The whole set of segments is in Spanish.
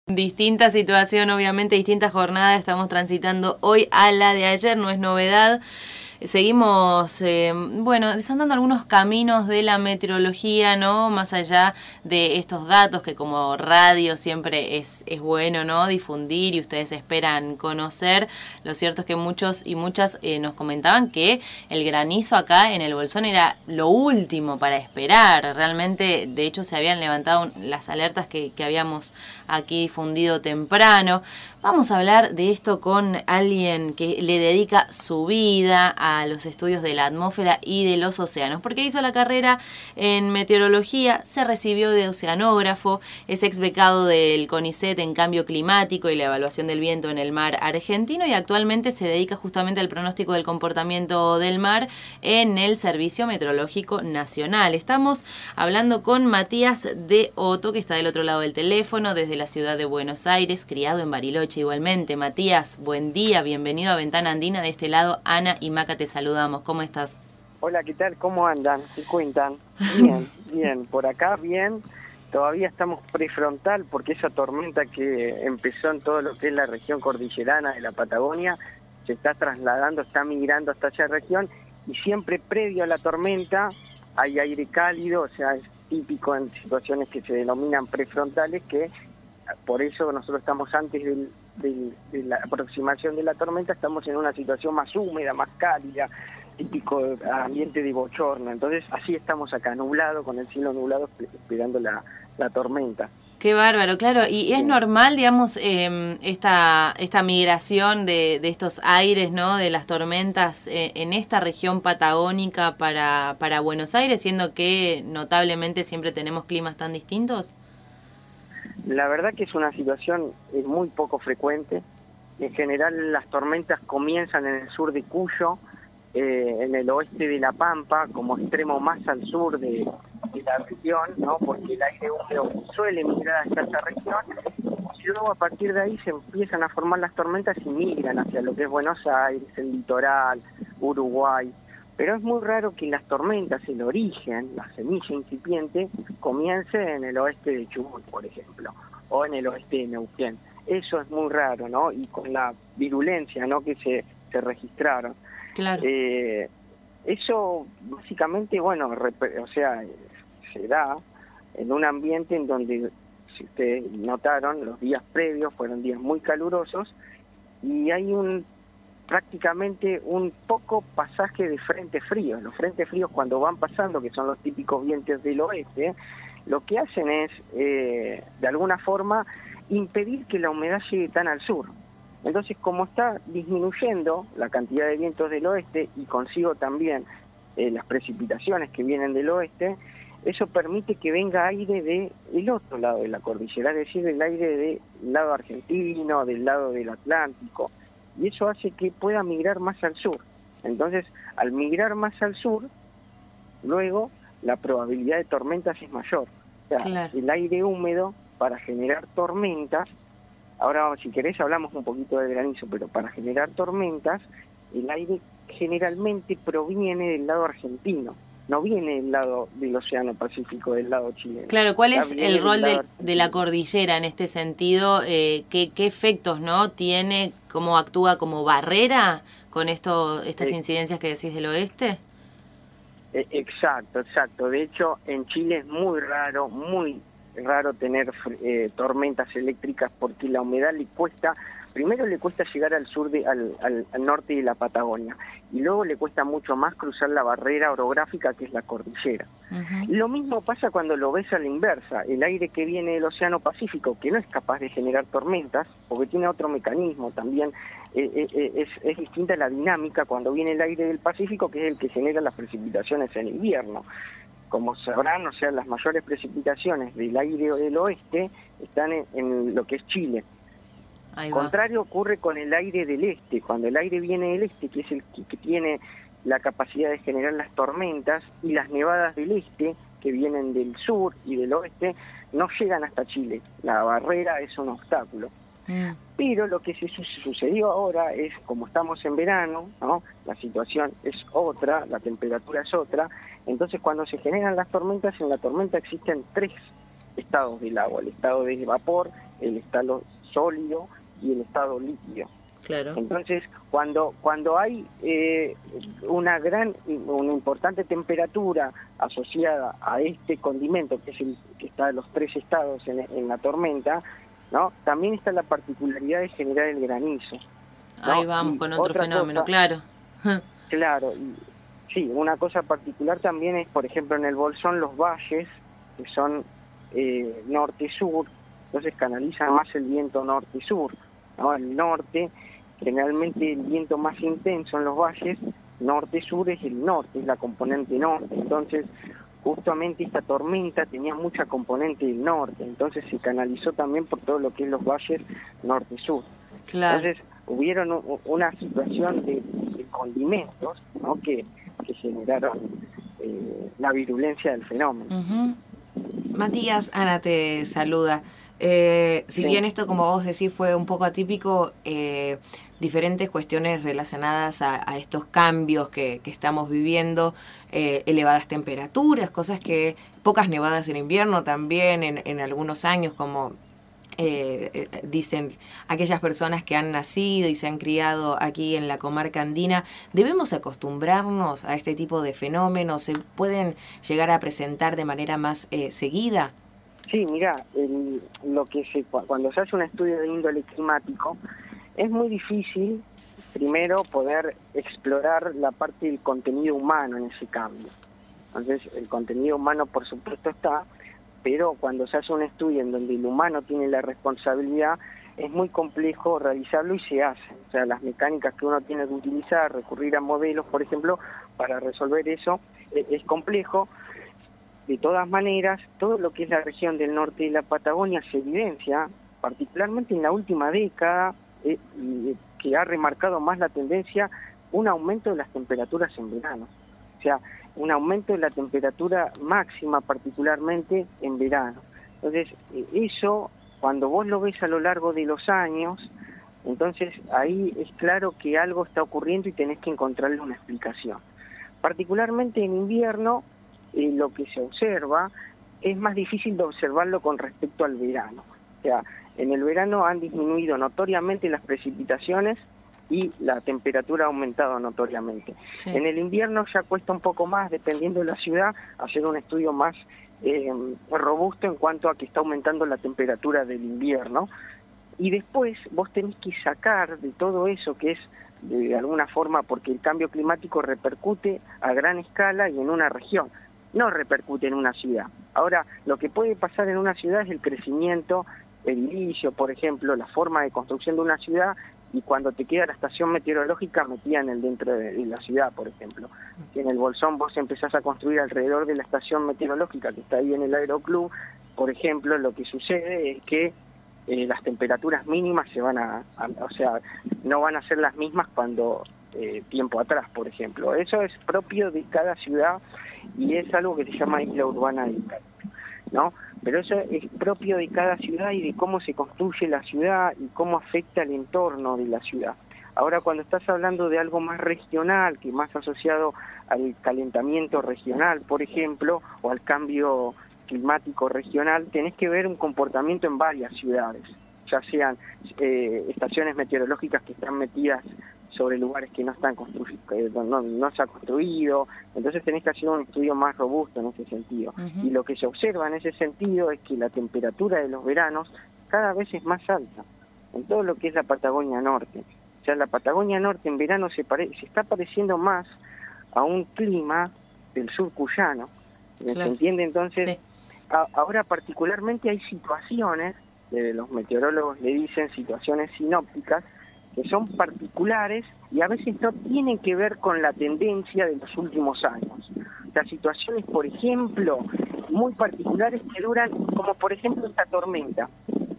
Distinta situación, obviamente, distintas jornadas estamos transitando hoy a la de ayer, no es novedad. Seguimos, desandando algunos caminos de la meteorología, ¿no? Más allá de estos datos que como radio siempre es bueno, ¿no? Difundir y ustedes esperan conocer. Lo cierto es que muchos y muchas nos comentaban que el granizo acá en el Bolsón era lo último para esperar. Realmente, de hecho, se habían levantado las alertas que habíamos aquí difundido temprano. Vamos a hablar de esto con alguien que le dedica su vida a los estudios de la atmósfera y de los océanos, porque hizo la carrera en meteorología, se recibió de oceanógrafo, es ex becado del CONICET en cambio climático y la evaluación del viento en el mar argentino y actualmente se dedica justamente al pronóstico del comportamiento del mar en el Servicio Meteorológico Nacional. Estamos hablando con Matías de Otto, que está del otro lado del teléfono, desde la ciudad de Buenos Aires, criado en Bariloche igualmente. Matías, buen día, bienvenido a Ventana Andina. De este lado, Ana y Maca te saludamos. ¿Cómo estás? Hola, ¿qué tal? ¿Cómo andan? ¿Qué cuentan? Bien, bien. Por acá, bien. Todavía estamos prefrontal porque esa tormenta que empezó en todo lo que es la región cordillerana de la Patagonia se está trasladando, está migrando hasta esa región y siempre previo a la tormenta hay aire cálido, o sea, es típico en situaciones que se denominan prefrontales que por eso nosotros estamos antes de la aproximación de la tormenta, estamos en una situación más húmeda, más cálida, típico ambiente de bochorno. Entonces así estamos acá, nublado, con el cielo nublado, esperando la tormenta. Qué bárbaro, claro. Y es normal, digamos, esta migración de estos aires, ¿no? De las tormentas en esta región patagónica para Buenos Aires, siendo que notablemente siempre tenemos climas tan distintos. La verdad que es una situación muy poco frecuente. En general las tormentas comienzan en el sur de Cuyo, en el oeste de La Pampa, como extremo más al sur de la región, ¿no? Porque el aire húmedo suele migrar hacia esa región, y luego a partir de ahí se empiezan a formar las tormentas y migran hacia lo que es Buenos Aires, el litoral, Uruguay. Pero es muy raro que las tormentas, el origen, la semilla incipiente, comience en el oeste de Chubut, por ejemplo, o en el oeste de Neuquén. Eso es muy raro, ¿no? Y con la virulencia, ¿no?, que se registraron. Claro. Eso básicamente, bueno, se da en un ambiente en donde, si ustedes notaron, los días previos fueron días muy calurosos y hay prácticamente un poco pasaje de frentes fríos. Los frentes fríos, cuando van pasando, que son los típicos vientos del oeste, lo que hacen es, de alguna forma, impedir que la humedad llegue tan al sur. Entonces, como está disminuyendo la cantidad de vientos del oeste y consigo también las precipitaciones que vienen del oeste, eso permite que venga aire del otro lado de la cordillera, es decir, el aire del lado argentino, del lado del Atlántico, y eso hace que pueda migrar más al sur. Entonces, al migrar más al sur, luego la probabilidad de tormentas es mayor. O sea, claro, el aire húmedo para generar tormentas, ahora si querés hablamos un poquito de granizo, pero para generar tormentas, el aire generalmente proviene del lado argentino, no viene del lado del Océano Pacífico, del lado chileno. Claro, ¿cuál es el rol de la cordillera en este sentido? ¿Qué efectos, no, tiene? ¿Cómo actúa como barrera con estas incidencias que decís del oeste? Exacto. De hecho, en Chile es muy raro tener tormentas eléctricas porque la humedad primero le cuesta llegar al sur, al norte de la Patagonia, y luego le cuesta mucho más cruzar la barrera orográfica que es la cordillera. Lo mismo pasa cuando lo ves a la inversa, el aire que viene del Océano Pacífico, que no es capaz de generar tormentas, porque tiene otro mecanismo también, es distinta la dinámica cuando viene el aire del Pacífico, que es el que genera las precipitaciones en invierno. Como sabrán, o sea, las mayores precipitaciones del aire del oeste están en lo que es Chile. Contrario ocurre con el aire del este. Cuando el aire viene del este, que es el que tiene la capacidad de generar las tormentas, y las nevadas del este, que vienen del sur y del oeste, no llegan hasta Chile. La barrera es un obstáculo. Pero lo que sucedió ahora es, como estamos en verano, ¿no?, la situación es otra, la temperatura es otra. Entonces, cuando se generan las tormentas, en la tormenta existen tres estados del agua: el estado de vapor, el estado sólido y el estado líquido. Claro. Entonces, cuando hay una importante temperatura asociada a este condimento, que es el que está en los 3 estados en la tormenta, ¿no? También está la particularidad de generar el granizo, ¿no? Ahí vamos con otro fenómeno, claro. Claro, y sí, una cosa particular también es, por ejemplo, en el Bolsón, los valles, que son norte-sur, entonces canalizan más el viento norte-sur, ¿no? El norte, generalmente el viento más intenso en los valles, norte-sur es el norte, es la componente norte, entonces justamente esta tormenta tenía mucha componente del norte, entonces se canalizó también por todo lo que es los valles norte-sur. Claro. Entonces hubieron una situación de condimentos, ¿no? que generaron la virulencia del fenómeno. Matías, Ana te saluda. Si bien esto, como vos decís, fue un poco atípico, diferentes cuestiones relacionadas a estos cambios que estamos viviendo, elevadas temperaturas, cosas que, pocas nevadas en invierno también en algunos años, como dicen aquellas personas que han nacido y se han criado aquí en la comarca andina. ¿Debemos acostumbrarnos a este tipo de fenómenos? ¿Se pueden llegar a presentar de manera más seguida? Sí, mira, cuando se hace un estudio de índole climático, es muy difícil, primero, poder explorar la parte del contenido humano en ese cambio. Entonces, el contenido humano, por supuesto, está, pero cuando se hace un estudio en donde el humano tiene la responsabilidad, es muy complejo realizarlo y se hace. O sea, las mecánicas que uno tiene que utilizar, recurrir a modelos, por ejemplo, para resolver eso, es complejo. De todas maneras, todo lo que es la región del norte de la Patagonia se evidencia, particularmente en la última década, que ha remarcado más la tendencia, un aumento de las temperaturas en verano. O sea, un aumento de la temperatura máxima, particularmente en verano. Entonces, eso, cuando vos lo ves a lo largo de los años, entonces ahí es claro que algo está ocurriendo y tenés que encontrarle una explicación. Particularmente en invierno, lo que se observa es más difícil de observarlo con respecto al verano. O sea, en el verano han disminuido notoriamente las precipitaciones y la temperatura ha aumentado notoriamente. Sí. En el invierno ya cuesta un poco más, dependiendo de la ciudad, hacer un estudio más robusto en cuanto a que está aumentando la temperatura del invierno. Y después vos tenés que sacar de todo eso, que es de alguna forma, porque el cambio climático repercute a gran escala y en una región, no repercute en una ciudad. Ahora, lo que puede pasar en una ciudad es el crecimiento edilicio, por ejemplo, la forma de construcción de una ciudad, y cuando te queda la estación meteorológica metida dentro de la ciudad, por ejemplo. Si en el Bolsón vos empezás a construir alrededor de la estación meteorológica que está ahí en el aeroclub, por ejemplo, lo que sucede es que las temperaturas mínimas o sea, no van a ser las mismas cuando tiempo atrás, por ejemplo. Eso es propio de cada ciudad y es algo que se llama isla urbana del Caribe, ¿no? Pero eso es propio de cada ciudad y de cómo se construye la ciudad y cómo afecta el entorno de la ciudad. Ahora, cuando estás hablando de algo más regional, que más asociado al calentamiento regional, por ejemplo, o al cambio climático regional, tenés que ver un comportamiento en varias ciudades, ya sean estaciones meteorológicas que están metidas sobre lugares que no están no se ha construido, entonces tenés que hacer un estudio más robusto en ese sentido. Y lo que se observa en ese sentido es que la temperatura de los veranos cada vez es más alta, en todo lo que es la Patagonia Norte. O sea, la Patagonia Norte en verano se está pareciendo más a un clima del sur cuyano, ¿se entiende? Entonces, sí. Ahora particularmente hay situaciones, los meteorólogos le dicen situaciones sinópticas, que son particulares y a veces no tienen que ver con la tendencia de los últimos años. Las situaciones, por ejemplo, muy particulares que duran, como por ejemplo esta tormenta,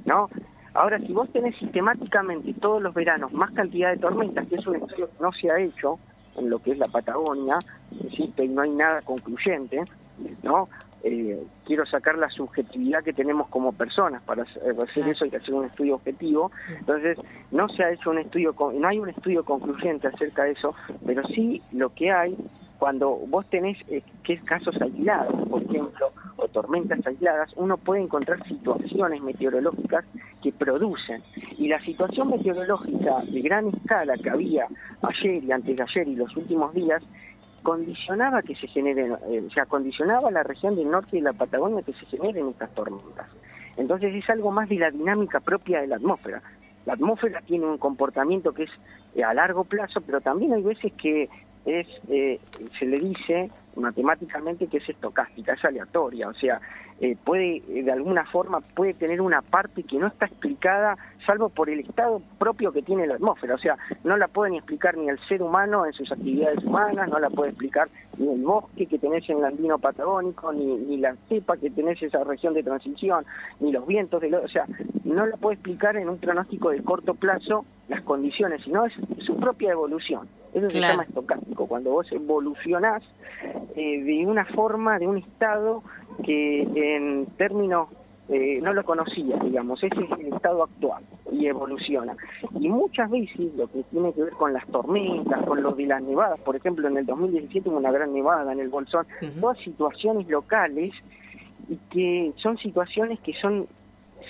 ¿no? Ahora, si vos tenés sistemáticamente todos los veranos más cantidad de tormentas, que es un estudio que no se ha hecho en lo que es la Patagonia, insisto, y no hay nada concluyente, ¿no? Quiero sacar la subjetividad que tenemos como personas. Para hacer eso hay que hacer un estudio objetivo. Entonces, no se ha hecho no hay un estudio concluyente acerca de eso, pero sí lo que hay cuando vos tenés casos aislados, por ejemplo, o tormentas aisladas, uno puede encontrar situaciones meteorológicas que producen. Y la situación meteorológica de gran escala que había ayer y antes de ayer y los últimos días, condicionaba que se generen, condicionaba la región del norte de la Patagonia que se generen estas tormentas. Entonces es algo más de la dinámica propia de la atmósfera. La atmósfera tiene un comportamiento que es a largo plazo, pero también hay veces que se le dice matemáticamente que es estocástica, es aleatoria, o sea, puede de alguna forma puede tener una parte que no está explicada salvo por el estado propio que tiene la atmósfera, o sea, no la puede ni explicar ni el ser humano en sus actividades humanas, no la puede explicar ni el bosque que tenés en el andino patagónico, ni la cepa que tenés en esa región de transición, ni los vientos, o sea, no la puede explicar en un pronóstico de corto plazo las condiciones, sino es su propia evolución. Eso se llama estocástico, cuando vos evolucionás de una forma, de un estado que en términos no lo conocía, digamos, ese es el estado actual y evoluciona. Y muchas veces lo que tiene que ver con las tormentas, con lo de las nevadas, por ejemplo en el 2017 hubo una gran nevada en el Bolsón, todas situaciones locales y que son situaciones que son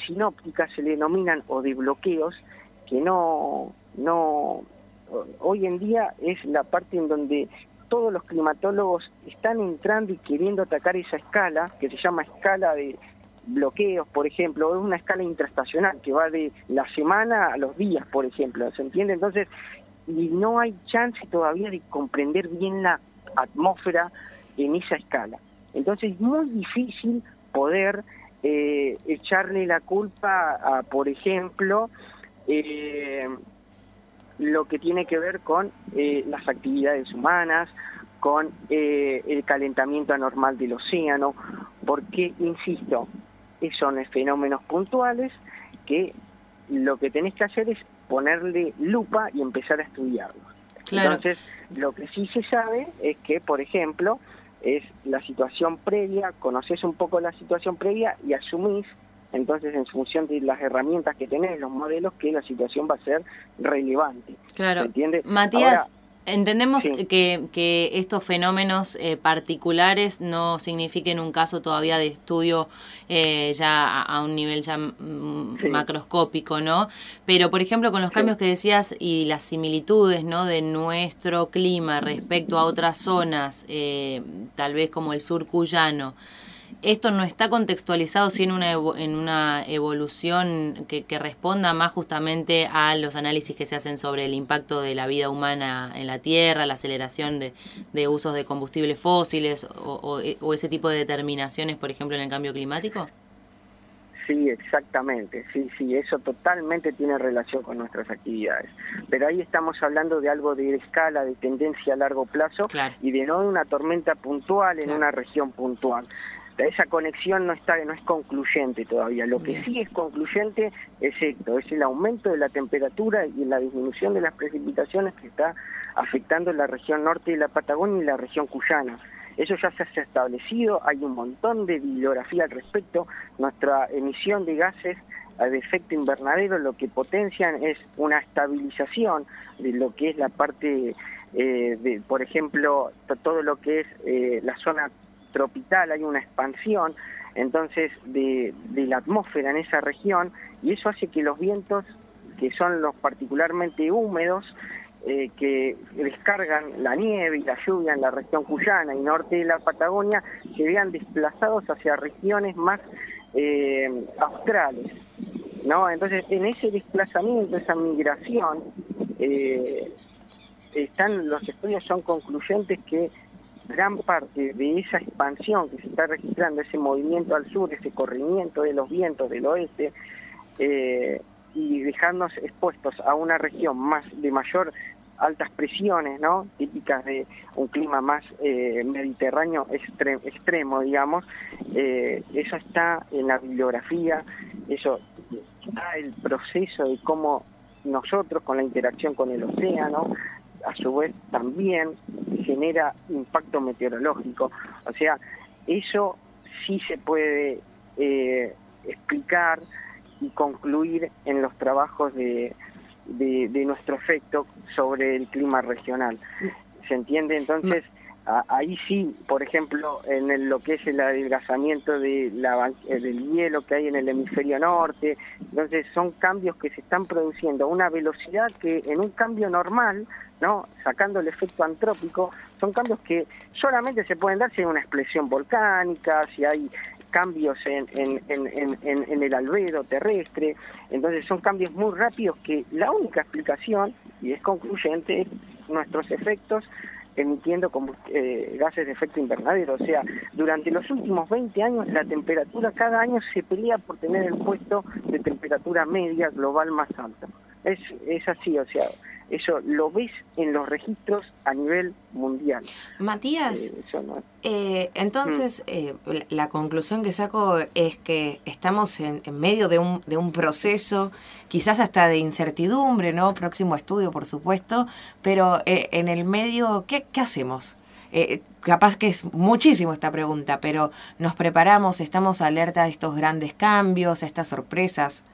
sinópticas, se le denominan, o de bloqueos, que no hoy en día es la parte en donde todos los climatólogos están entrando y queriendo atacar esa escala, que se llama escala de bloqueos, por ejemplo, es una escala intraestacional que va de la semana a los días, por ejemplo, ¿se entiende? Entonces, y no hay chance todavía de comprender bien la atmósfera en esa escala. Entonces es muy difícil poder echarle la culpa a, por ejemplo, lo que tiene que ver con las actividades humanas, con el calentamiento anormal del océano, porque, insisto, son fenómenos puntuales que lo que tenés que hacer es ponerle lupa y empezar a estudiarlos. Claro. Entonces, lo que sí se sabe es que, por ejemplo, es la situación previa, conoces un poco la situación previa y asumís, entonces en función de las herramientas que tenés, los modelos, que la situación va a ser relevante. Claro. ¿Se entiende? Matías, ahora, entendemos sí, que estos fenómenos particulares no signifiquen un caso todavía de estudio ya a un nivel ya sí, macroscópico, ¿no? Pero, por ejemplo, con los cambios que decías y las similitudes, ¿no?, de nuestro clima respecto a otras zonas, tal vez como el sur cuyano, ¿esto no está contextualizado sí en una evolución que responda más justamente a los análisis que se hacen sobre el impacto de la vida humana en la Tierra, la aceleración de usos de combustibles fósiles o ese tipo de determinaciones, por ejemplo, en el cambio climático? Sí, exactamente, sí, eso totalmente tiene relación con nuestras actividades. Pero ahí estamos hablando de algo de escala, de tendencia a largo plazo, claro, y de no de una tormenta puntual en claro, una región puntual. Esa conexión no es concluyente todavía. Lo que bien, sí es concluyente es esto, es el aumento de la temperatura y la disminución de las precipitaciones que está afectando la región norte de la Patagonia y la región cuyana. Eso ya se ha establecido, hay un montón de bibliografía al respecto. Nuestra emisión de gases de efecto invernadero lo que potencian es una estabilización de lo que es la parte, por ejemplo, todo lo que es la zona tropical, hay una expansión entonces de la atmósfera en esa región, y eso hace que los vientos, que son los particularmente húmedos, que descargan la nieve y la lluvia en la región cuyana y norte de la Patagonia, se vean desplazados hacia regiones más australes, ¿no? Entonces, en ese desplazamiento, esa migración, los estudios son concluyentes que gran parte de esa expansión que se está registrando, ese movimiento al sur, ese corrimiento de los vientos del oeste, y dejarnos expuestos a una región más de mayor altas presiones, ¿no?, típicas de un clima más mediterráneo extremo, digamos, eso está en la bibliografía, eso está el proceso de cómo nosotros, con la interacción con el océano, a su vez también genera impacto meteorológico. O sea, eso sí se puede explicar y concluir en los trabajos de nuestro efecto sobre el clima regional. ¿Se entiende? Entonces, ahí sí, por ejemplo, lo que es el adelgazamiento del hielo que hay en el hemisferio norte. Entonces son cambios que se están produciendo a una velocidad que en un cambio normal, ¿no?, sacando el efecto antrópico, son cambios que solamente se pueden dar si hay una explosión volcánica, si hay cambios en el albedo terrestre. Entonces son cambios muy rápidos que la única explicación, y es concluyente, es nuestros efectos emitiendo gases de efecto invernadero. O sea, durante los últimos 20 años la temperatura cada año se pelea por tener el puesto de temperatura media global más alto. Es así, o sea, eso lo ves en los registros a nivel mundial. Matías, entonces la conclusión que saco es que estamos en medio de un proceso, quizás hasta de incertidumbre, ¿no? Próximo estudio, por supuesto, pero en el medio, ¿qué hacemos? Capaz que es muchísimo esta pregunta, pero ¿nos preparamos, estamos alerta a estos grandes cambios, a estas sorpresas?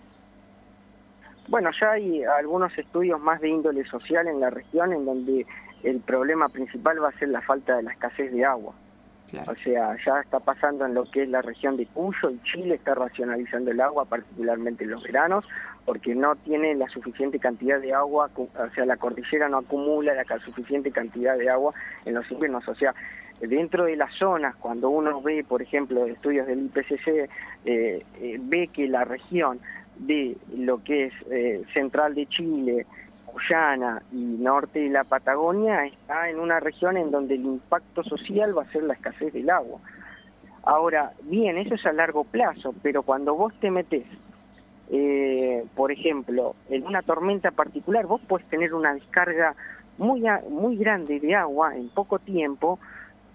Bueno, ya hay algunos estudios más de índole social en la región en donde el problema principal va a ser la falta de la escasez de agua. Claro. O sea, ya está pasando en lo que es la región de Cuyo, y Chile está racionalizando el agua, particularmente en los veranos, porque no tiene la suficiente cantidad de agua, o sea, la cordillera no acumula la suficiente cantidad de agua en los inviernos. O sea, dentro de las zonas, cuando uno ve, por ejemplo, estudios del IPCC, ve que la región de lo que es central de Chile, Guyana y norte de la Patagonia está en una región en donde el impacto social va a ser la escasez del agua. Ahora, bien, eso es a largo plazo, pero cuando vos te metés, por ejemplo, en una tormenta particular, vos podés tener una descarga muy grande de agua en poco tiempo,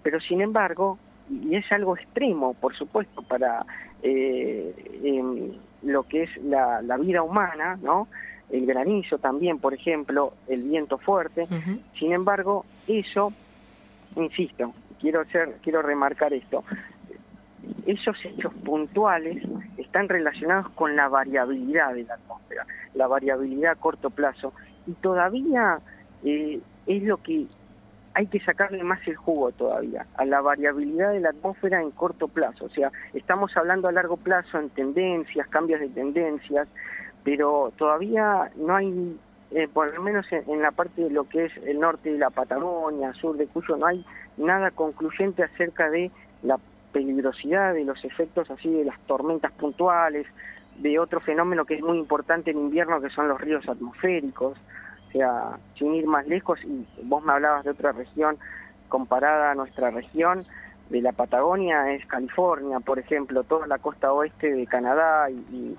pero sin embargo, y es algo extremo, por supuesto, para lo que es la vida humana, ¿no? El granizo también, por ejemplo, el viento fuerte. Uh-huh. Sin embargo, eso, insisto, quiero remarcar esto, esos hechos puntuales están relacionados con la variabilidad de la atmósfera, la variabilidad a corto plazo, y todavía es lo que hay que sacarle más el jugo todavía, a la variabilidad de la atmósfera en corto plazo. O sea, estamos hablando a largo plazo en tendencias, cambios de tendencias, pero todavía no hay, por lo menos en la parte de lo que es el norte de la Patagonia, sur de Cuyo, no hay nada concluyente acerca de la peligrosidad de los efectos así de las tormentas puntuales, de otro fenómeno que es muy importante en invierno, que son los ríos atmosféricos. O sea, sin ir más lejos, y vos me hablabas de otra región comparada a nuestra región, de la Patagonia es California, por ejemplo, toda la costa oeste de Canadá y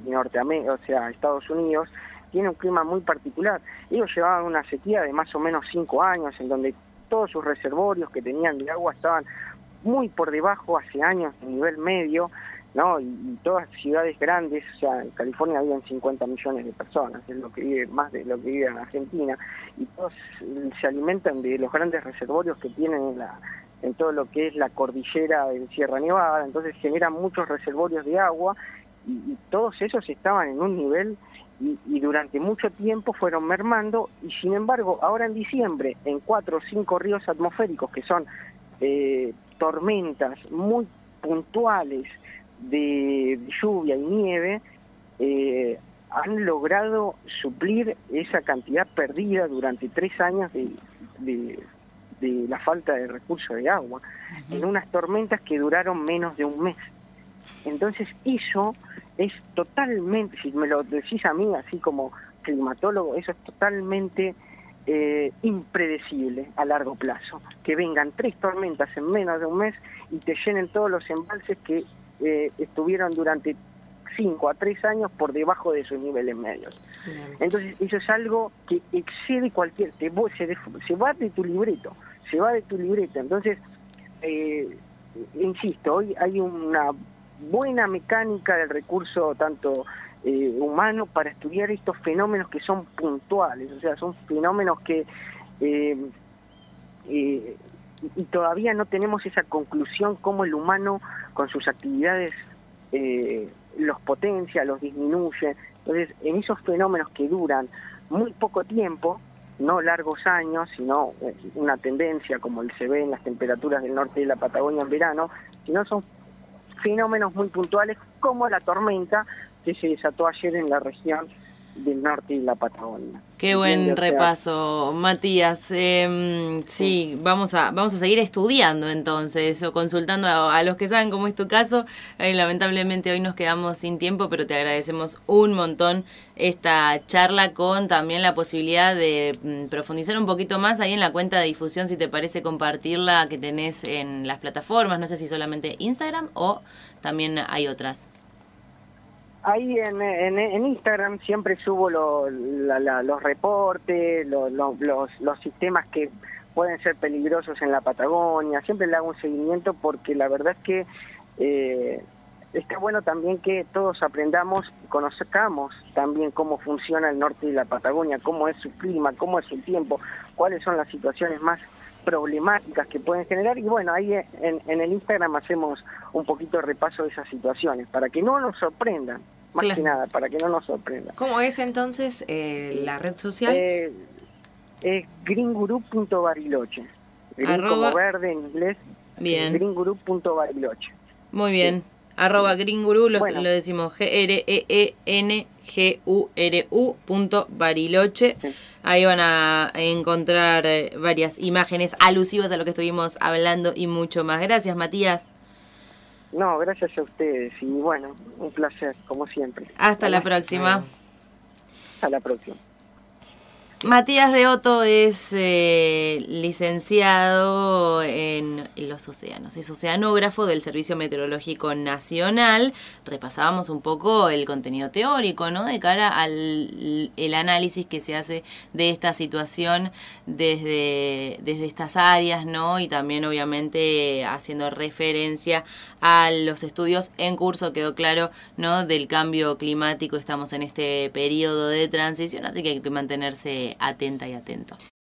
Norteamérica, o sea, Estados Unidos, tiene un clima muy particular. Ellos llevaban una sequía de más o menos 5 años, en donde todos sus reservorios que tenían de agua estaban muy por debajo hace años del nivel medio, ¿no? Y todas ciudades grandes, o sea, en California habían 50 millones de personas, es lo que vive, más de lo que vive en Argentina, y todos se alimentan de los grandes reservorios que tienen en todo lo que es la cordillera de Sierra Nevada. Entonces generan muchos reservorios de agua, y todos esos estaban en un nivel, y durante mucho tiempo fueron mermando, y sin embargo, ahora en diciembre, en 4 o 5 ríos atmosféricos, que son tormentas muy puntuales de lluvia y nieve, han logrado suplir esa cantidad perdida durante 3 años de la falta de recursos de agua, uh-huh, en unas tormentas que duraron menos de un mes. Entonces eso es totalmente, si me lo decís a mí así como climatólogo, eso es totalmente impredecible a largo plazo, que vengan 3 tormentas en menos de un mes y te llenen todos los embalses que estuvieron durante 5 a 3 años por debajo de sus niveles medios. Bien. Entonces eso es algo que excede cualquier, se va de tu libreto, entonces insisto, hoy hay una buena mecánica del recurso tanto humano para estudiar estos fenómenos que son puntuales, o sea, son fenómenos que y todavía no tenemos esa conclusión cómo el humano con sus actividades los potencia, los disminuye. Entonces, en esos fenómenos que duran muy poco tiempo, no largos años, sino una tendencia como se ve en las temperaturas del norte de la Patagonia en verano, sino son fenómenos muy puntuales como la tormenta que se desató ayer en la región del norte de la Patagonia. Qué buen repaso, Matías. Sí, vamos a seguir estudiando entonces, o consultando a los que saben cómo es tu caso. Lamentablemente hoy nos quedamos sin tiempo, pero te agradecemos un montón esta charla, con también la posibilidad de profundizar un poquito más ahí en la cuenta de difusión, si te parece compartirla, que tenés en las plataformas. No sé si solamente Instagram o también hay otras. Ahí en Instagram siempre subo los reportes, los sistemas que pueden ser peligrosos en la Patagonia. Siempre le hago un seguimiento porque la verdad es que está bueno también que todos aprendamos, conozcamos también cómo funciona el norte de la Patagonia, cómo es su clima, cómo es su tiempo, cuáles son las situaciones más problemáticas que pueden generar. Y bueno, ahí en el Instagram hacemos un poquito de repaso de esas situaciones para que no nos sorprendan, más que nada, para que no nos sorprendan. ¿Cómo es entonces la red social? Es greenguru.bariloche. Green como verde en inglés. Bien. Greenguru.bariloche. Muy bien. Sí. @greenguru, lo decimos GREENGURU.bariloche. Sí. Ahí van a encontrar varias imágenes alusivas a lo que estuvimos hablando y mucho más. Gracias, Matías. No, gracias a ustedes. Y bueno, un placer, como siempre. Hasta la próxima. Hasta la próxima. Matías de Otto es licenciado en los océanos, es oceanógrafo del Servicio Meteorológico Nacional. Repasábamos un poco el contenido teórico, ¿no?, de cara al el análisis que se hace de esta situación desde estas áreas, ¿no?, y también obviamente haciendo referencia a los estudios en curso. Quedó claro, ¿no?, del cambio climático. Estamos en este periodo de transición, así que hay que mantenerse atenta y atento.